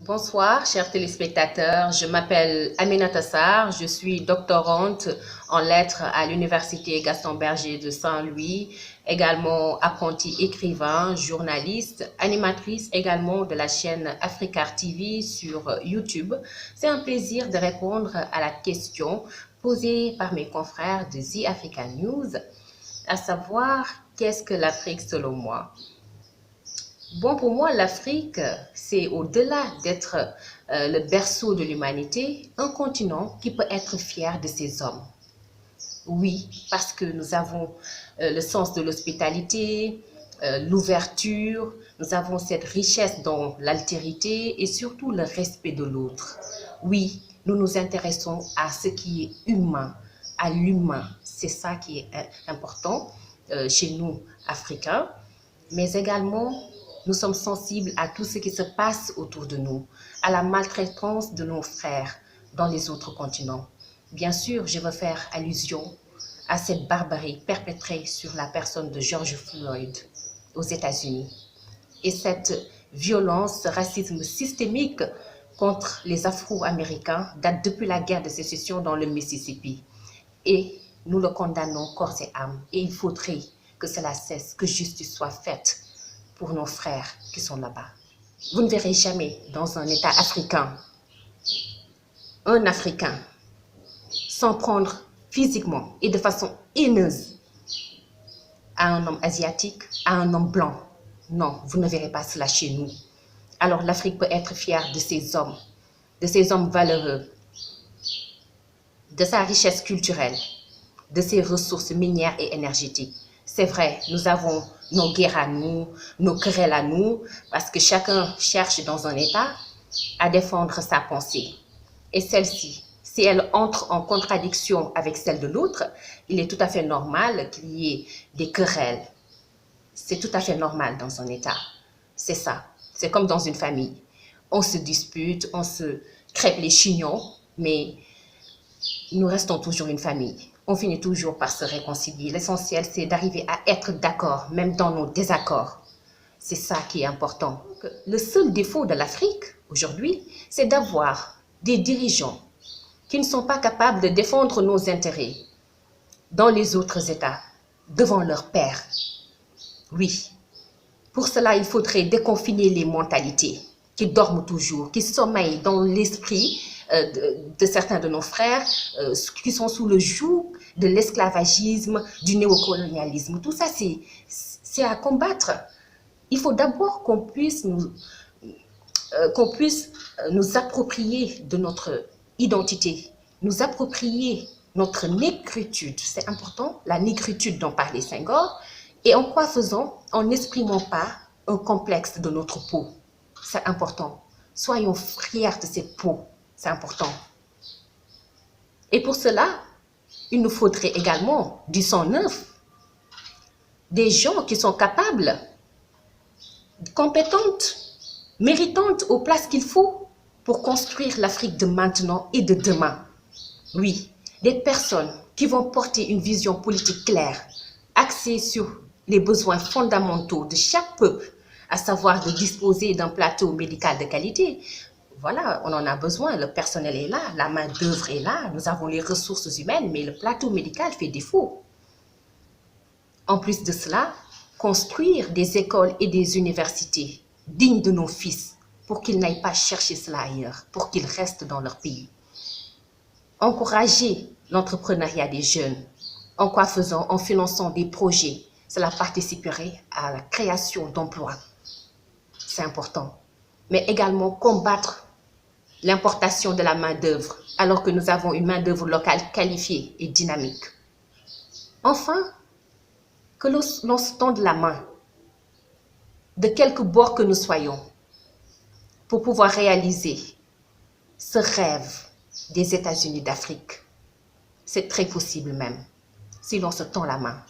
Bonsoir, chers téléspectateurs. Je m'appelle Aminata Sarr. Je suis doctorante en lettres à l'Université Gaston Berger de Saint-Louis, également apprentie écrivain, journaliste, animatrice également de la chaîne Africar TV sur YouTube. C'est un plaisir de répondre à la question posée par mes confrères de The African News, à savoir qu'est-ce que l'Afrique selon moi? Bon, pour moi, l'Afrique, c'est au-delà d'être le berceau de l'humanité, un continent qui peut être fier de ses hommes. Oui, parce que nous avons le sens de l'hospitalité, l'ouverture, nous avons cette richesse dans l'altérité et surtout le respect de l'autre. Oui, nous nous intéressons à ce qui est humain, à l'humain. C'est ça qui est important chez nous, Africains, mais également nous sommes sensibles à tout ce qui se passe autour de nous, à la maltraitance de nos frères dans les autres continents. Bien sûr, je veux faire allusion à cette barbarie perpétrée sur la personne de George Floyd aux États-Unis. Et cette violence, ce racisme systémique contre les Afro-Américains date depuis la guerre de sécession dans le Mississippi. Et nous le condamnons corps et âme. Et il faudrait que cela cesse, que justice soit faite pour nos frères qui sont là-bas. Vous ne verrez jamais dans un État africain un Africain s'en prendre physiquement et de façon haineuse à un homme asiatique, à un homme blanc. Non, vous ne verrez pas cela chez nous. Alors l'Afrique peut être fière de ses hommes valeureux, de sa richesse culturelle, de ses ressources minières et énergétiques. C'est vrai, nous avons nos guerres à nous, nos querelles à nous, parce que chacun cherche dans un État à défendre sa pensée. Et celle-ci, si elle entre en contradiction avec celle de l'autre, il est tout à fait normal qu'il y ait des querelles. C'est tout à fait normal dans un État. C'est ça. C'est comme dans une famille. On se dispute, on se crêpe les chignons, mais nous restons toujours une famille. On finit toujours par se réconcilier. L'essentiel, c'est d'arriver à être d'accord, même dans nos désaccords. C'est ça qui est important. Le seul défaut de l'Afrique, aujourd'hui, c'est d'avoir des dirigeants qui ne sont pas capables de défendre nos intérêts dans les autres États, devant leurs pairs. Oui, pour cela, il faudrait déconfiner les mentalités qui dorment toujours, qui sommeillent dans l'esprit de certains de nos frères, qui sont sous le joug de l'esclavagisme, du néocolonialisme. Tout ça, c'est à combattre. Il faut d'abord qu'on puisse nous approprier de notre identité, nous approprier notre négritude. C'est important, la négritude dont parlait Senghor. Et en quoi faisons? En n'exprimant pas un complexe de notre peau. C'est important. Soyons fiers de cette peau. C'est important. Et pour cela, il nous faudrait également du sang neuf. Des gens qui sont capables, compétentes, méritantes aux places qu'il faut pour construire l'Afrique de maintenant et de demain. Oui, des personnes qui vont porter une vision politique claire, axée sur les besoins fondamentaux de chaque peuple, à savoir de disposer d'un plateau médical de qualité. Voilà, on en a besoin, le personnel est là, la main-d'œuvre est là, nous avons les ressources humaines, mais le plateau médical fait défaut. En plus de cela, construire des écoles et des universités dignes de nos fils pour qu'ils n'aillent pas chercher cela ailleurs, pour qu'ils restent dans leur pays. Encourager l'entrepreneuriat des jeunes. En quoi faisant? En finançant des projets. Cela participerait à la création d'emplois. C'est important. Mais également combattre l'importation de la main-d'œuvre, alors que nous avons une main-d'œuvre locale qualifiée et dynamique. Enfin, que l'on se tende la main, de quelque bord que nous soyons, pour pouvoir réaliser ce rêve des États-Unis d'Afrique. C'est très possible même, si l'on se tend la main.